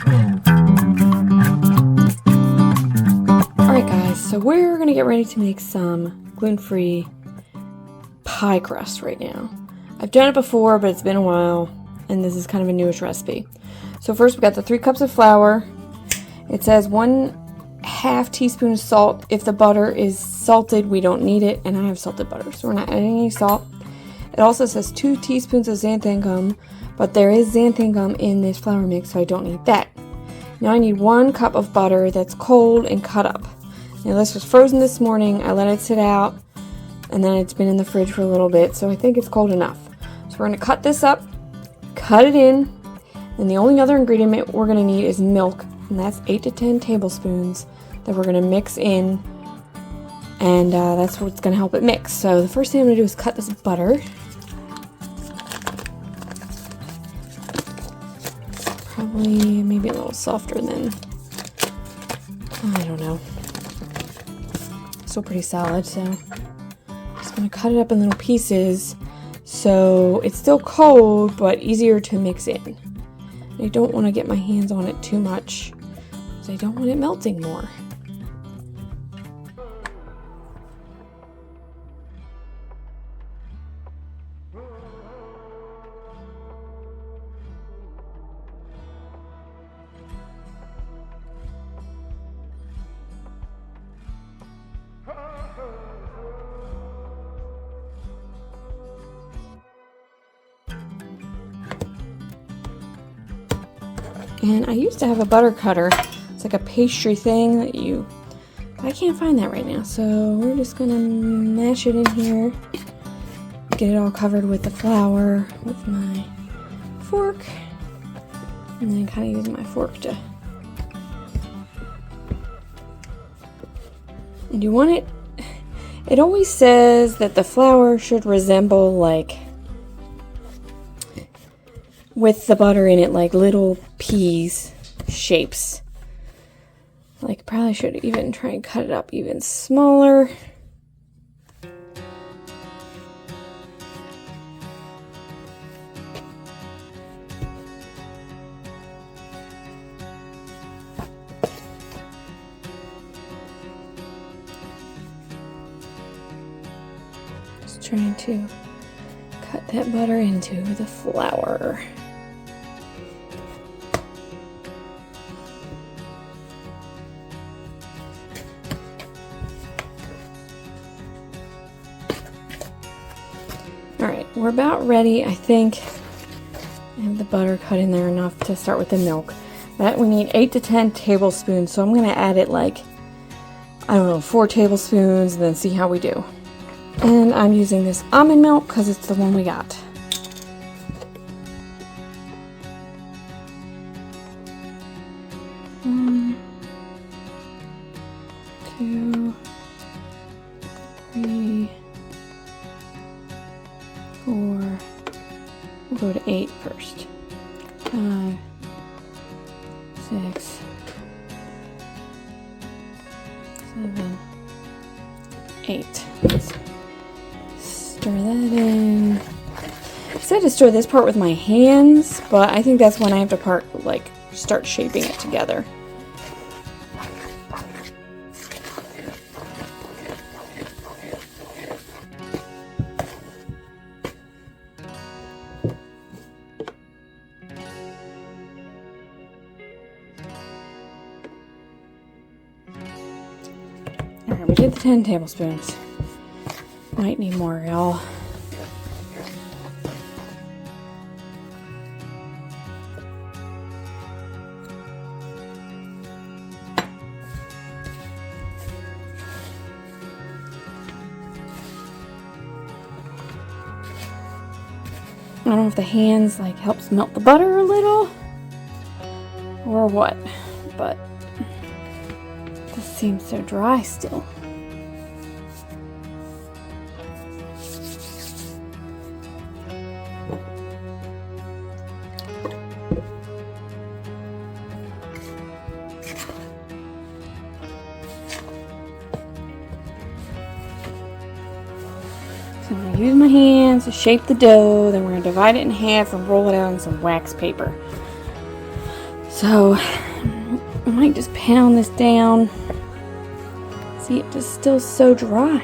Alright guys, so we're gonna get ready to make some gluten-free pie crust right now. I've done it before, but it's been a while, and this is kind of a newish recipe. So first we got the 3 cups of flour. It says 1/2 teaspoon of salt. If the butter is salted, we don't need it, and I have salted butter, so we're not adding any salt. It also says 2 teaspoons of xanthan gum, but there is xanthan gum in this flour mix, so I don't need that. Now I need 1 cup of butter that's cold and cut up. Now this was frozen this morning. I let it sit out, and then it's been in the fridge for a little bit, so I think it's cold enough. So we're going to cut this up, cut it in, and the only other ingredient we're going to need is milk, and that's 8 to 10 tablespoons that we're going to mix in, and that's what's going to help it mix. So the first thing I'm going to do is cut this butter. Probably maybe a little softer than, I don't know. Still pretty solid, so I'm just going to cut it up in little pieces so it's still cold but easier to mix in. I don't want to get my hands on it too much because I don't want it melting more. And I used to have a butter cutter. It's like a pastry thing that but I can't find that right now. So we're just gonna mash it in here. Get it all covered with the flour with my fork. And then kind of using my fork to. And you want it always says that the flour should resemble like, with the butter in it, like little peas shapes. Like, probably should even try and cut it up even smaller. Just trying to cut that butter into the flour. Alright, we're about ready. I think I have the butter cut in there enough to start with the milk. That we need 8 to 10 tablespoons, so I'm going to add it like, I don't know, 4 tablespoons and then see how we do. And I'm using this almond milk because it's the one we got. One, 2, 3, 4, we'll go to 8 first. 5, 6, 7, 8. Let's stir that in. I said to stir this part with my hands, but I think that's when I have to start shaping it together. Alright, we did the 10 tablespoons. Might need more, y'all. I don't know if the hands helps melt the butter a little or what, but this seems so dry still. So I'm going to use my hands to shape the dough, then we're going to divide it in half and roll it out on some wax paper. So I might just pound this down. See, it just still so dry.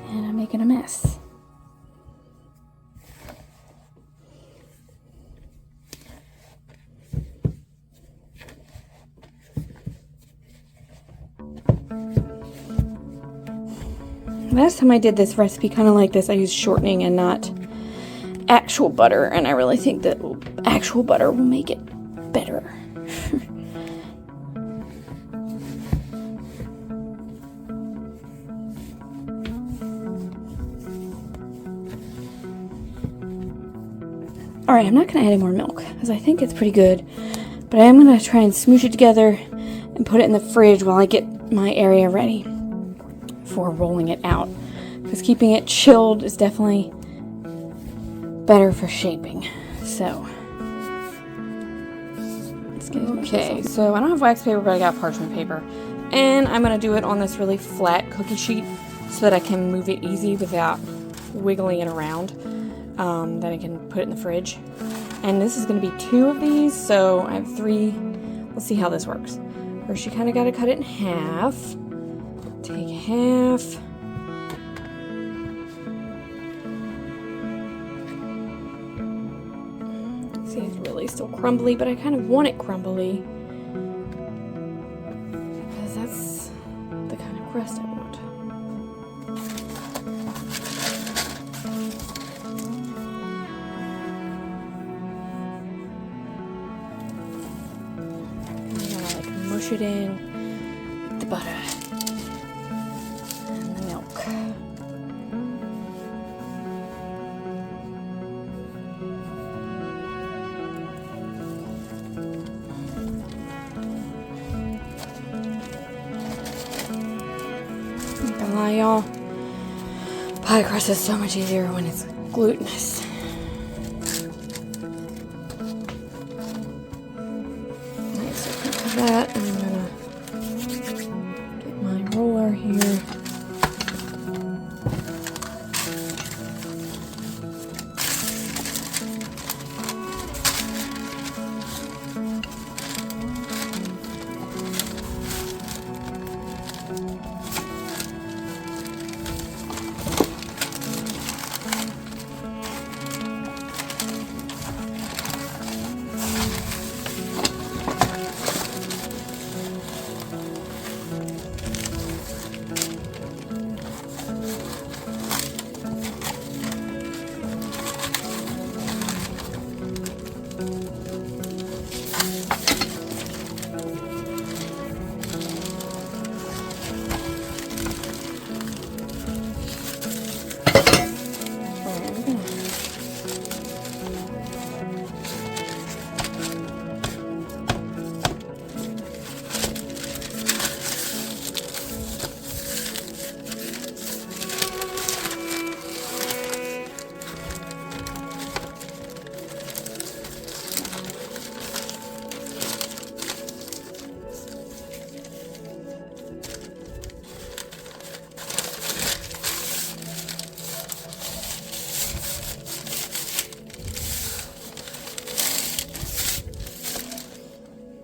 And I'm making a mess. Last time I did this recipe kind of like this, I used shortening and not actual butter, and I really think that actual butter will make it better. Alright, I'm not going to add any more milk because I think it's pretty good, but I am going to try and smoosh it together and put it in the fridge while I get my area ready for rolling it out, because keeping it chilled is definitely better for shaping. So okay, so I don't have wax paper, but I got parchment paper, and I'm going to do it on this really flat cookie sheet so that I can move it easy without wiggling it around. Then I can put it in the fridge. And this is going to be 2 of these, so I have 3. Let's see how this works. First, you kind of got to cut it in half. Take half. See, it's really still crumbly, but I kind of want it crumbly because that's the kind of crust I want. And you gotta like mush it in with the butter. Y'all, pie crust is so much easier when it's glutinous. Nice, so that, and I'm gonna get my roller here.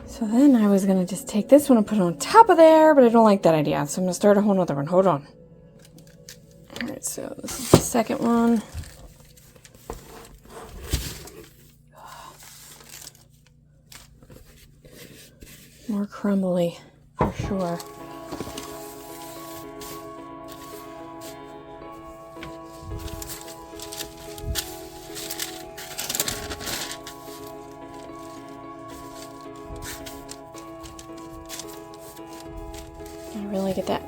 So then I was going to just take this one and put it on top of there, but I don't like that idea. So I'm going to start a whole nother one. Hold on. Alright, so this is the second one. More crumbly, for sure. Really get that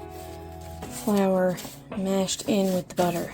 flour mashed in with the butter.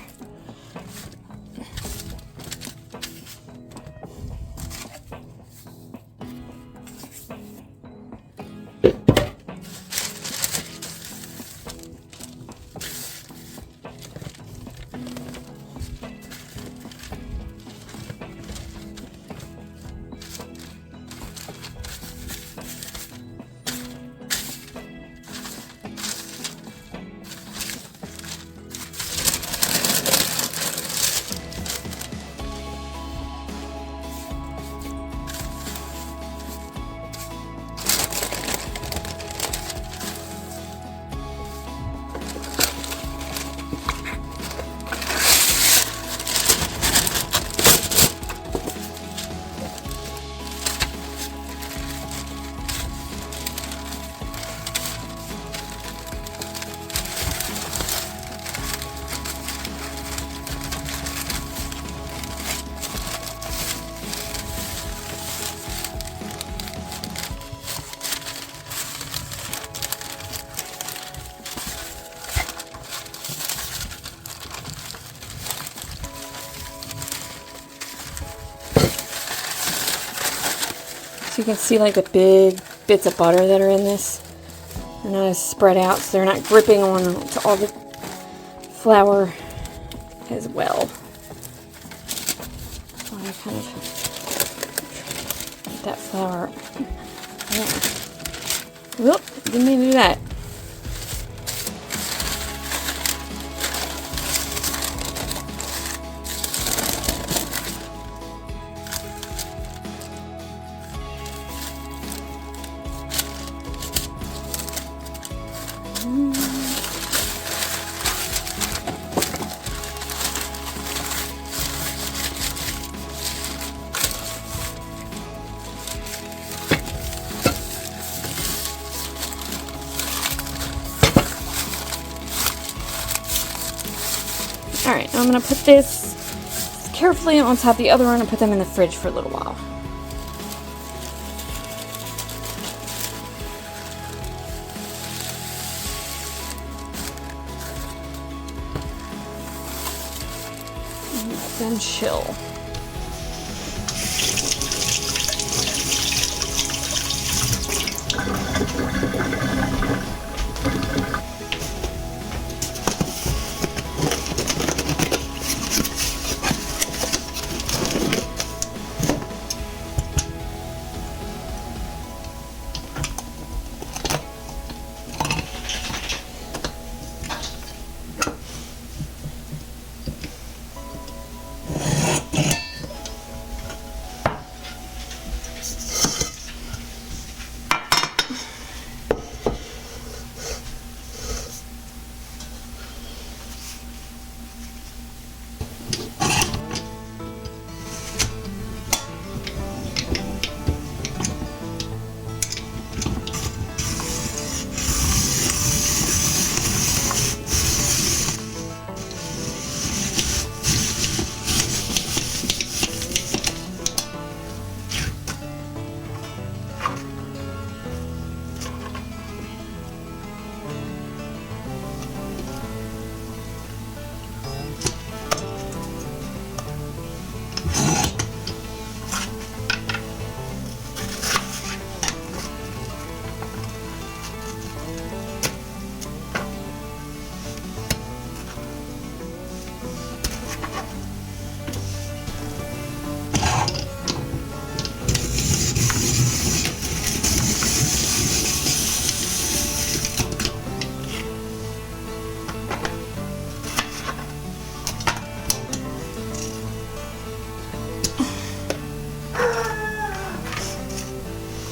So you can see like the big bits of butter that are in this. They're not as spread out, so they're not gripping on to all the flour as well. So I kind of get that flour. Whoop, didn't mean to do that. Alright, now I'm going to put this carefully on top of the other one and put them in the fridge for a little while. And let them chill.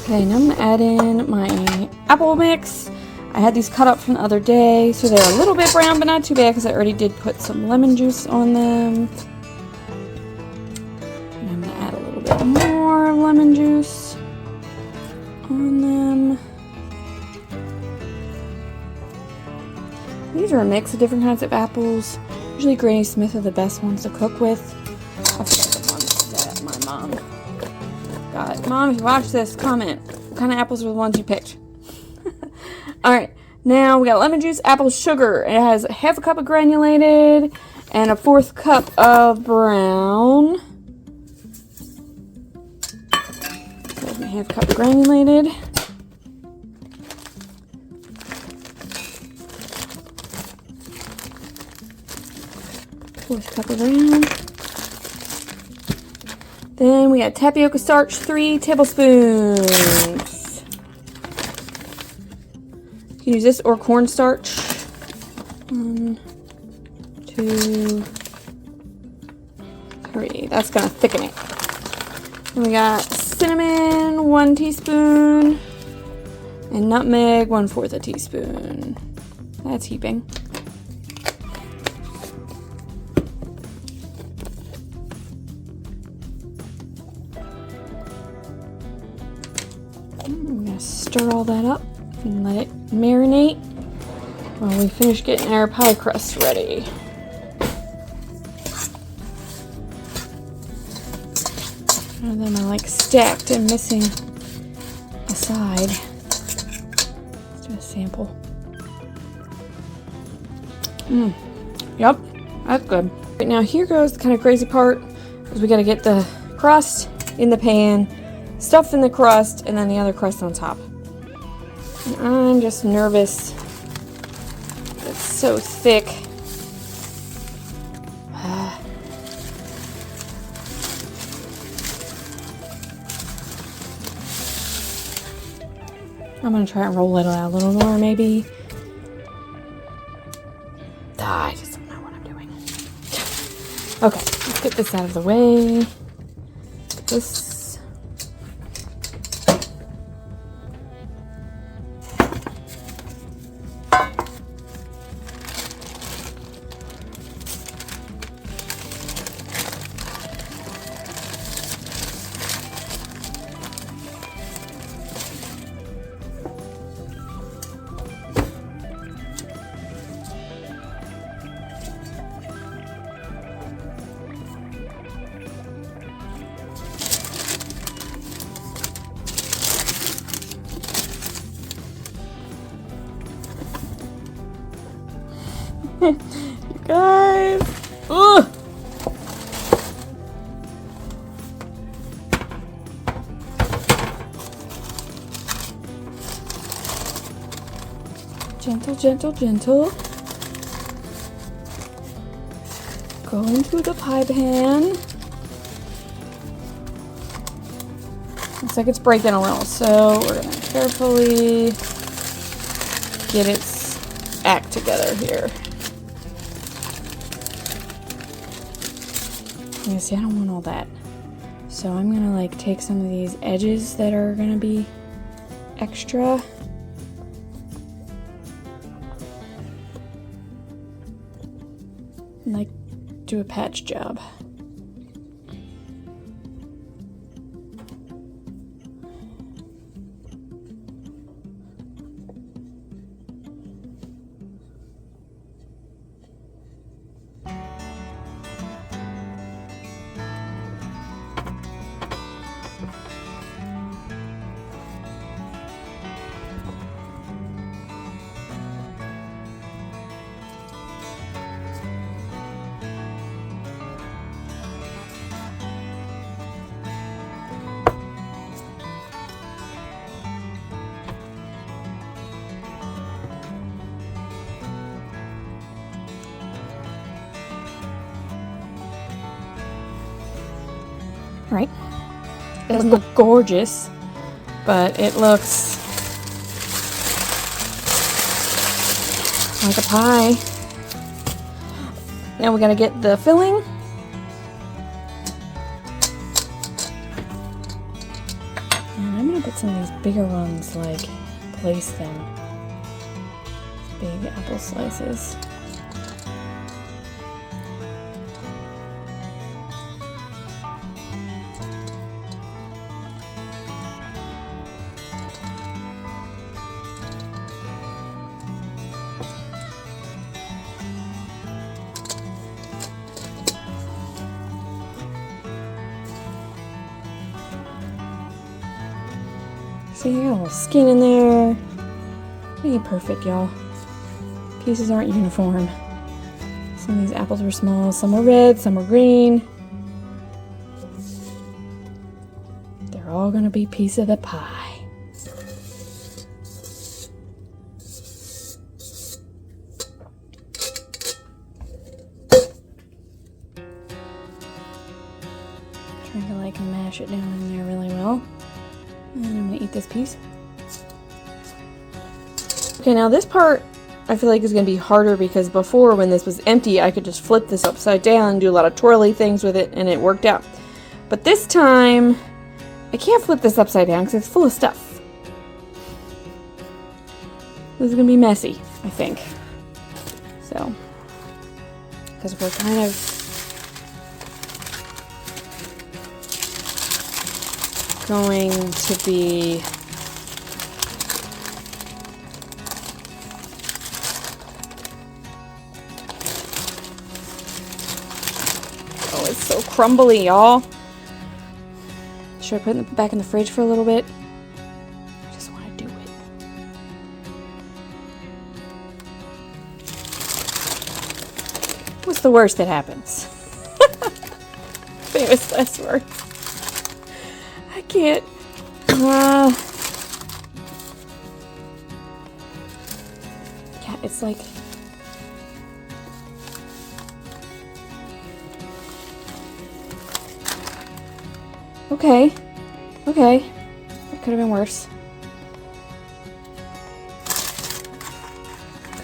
Okay, now I'm going to add in my apple mix. I had these cut up from the other day, so they're a little bit brown, but not too bad because I already did put some lemon juice on them. And I'm going to add a little bit more lemon juice on them. These are a mix of different kinds of apples. Usually Granny Smith are the best ones to cook with. I forget the ones that my mom got. Mom, if you watch this, comment. What kind of apples are the ones you picked? Alright, now we got lemon juice, apple sugar. It has half a cup of granulated and a 1/4 cup of brown. So half a cup of granulated. Fourth cup of brown. Then we got tapioca starch, 3 tablespoons. You can use this or cornstarch. 1, 2, 3. That's gonna thicken it. Then we got cinnamon, 1 teaspoon, and nutmeg, 1/4 teaspoon. That's heaping. I'm gonna stir all that up and let it marinate while we finish getting our pie crust ready. One of them are like stacked and missing a side. Let's do a sample. Yep, that's good. Right now, here goes the kind of crazy part, is we gotta get the crust in the pan stuff in the crust and then the other crust on top. And I'm just nervous. It's so thick. I'm gonna try and roll it out a little more, maybe. I just don't know what I'm doing. Okay, let's get this out of the way. This. You guys. Ugh. Gentle, gentle, gentle. Go into the pie pan. Looks like it's breaking a little, so we're gonna carefully get its act together here. Yeah, see, I don't want all that. So I'm gonna like take some of these edges that are gonna be extra. And like do a patch job. Right? It doesn't look gorgeous, but it looks like a pie. Now we gotta get the filling. And I'm gonna put some of these bigger ones, like, place them. Big apple slices. See, I got a little skin in there. It ain't perfect, y'all. Pieces aren't uniform. Some of these apples were small, some were red, some were green. They're all gonna be a piece of the pie. Trying to like mash it down in there really well. And I'm gonna eat this piece. Okay, now this part I feel like is gonna be harder because before, when this was empty, I could just flip this upside down and do a lot of twirly things with it and it worked out. But this time, I can't flip this upside down because it's full of stuff. This is gonna be messy, I think. So, because we're kind of going to be oh, it's so crumbly, y'all. Should I put it back in the fridge for a little bit? I just want to do it. What's the worst that happens? Famous last words. Yeah, it's like... Okay. Okay. It could have been worse.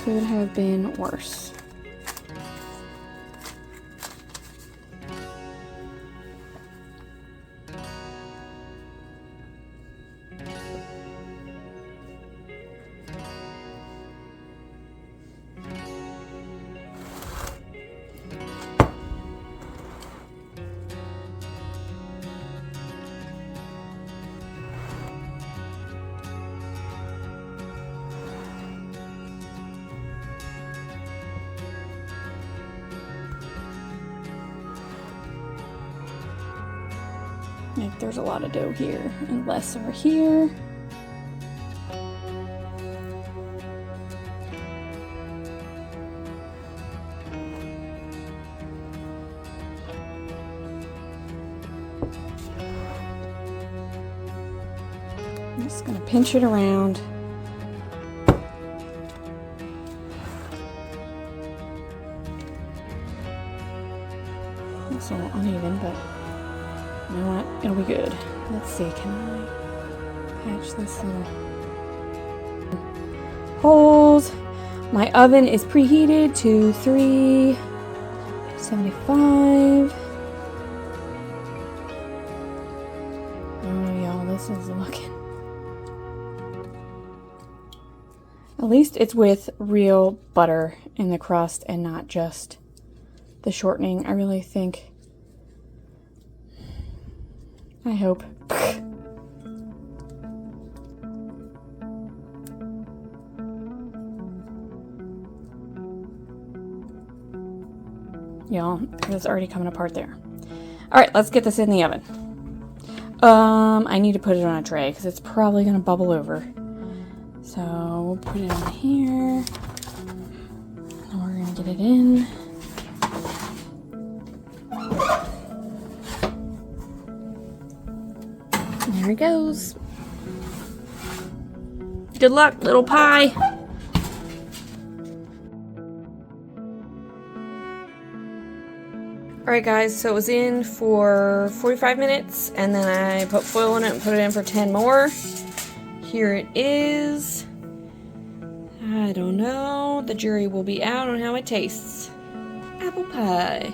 Could have been worse. Like there's a lot of dough here and less over here. I'm just gonna pinch it around. It's a little uneven, but you know what? It'll be good. Let's see, can I patch this little holes? My oven is preheated to 375. Oh, y'all, this is looking... At least it's with real butter in the crust and not just the shortening. I really think... I hope. Y'all, it's already coming apart there. Alright, let's get this in the oven. I need to put it on a tray because it's probably going to bubble over. So, we'll put it on here. And we're going to get it in. There it goes. Good luck, little pie. Alright guys, so it was in for 45 minutes and then I put foil in it and put it in for 10 more. Here it is. I don't know. The jury will be out on how it tastes. Apple pie.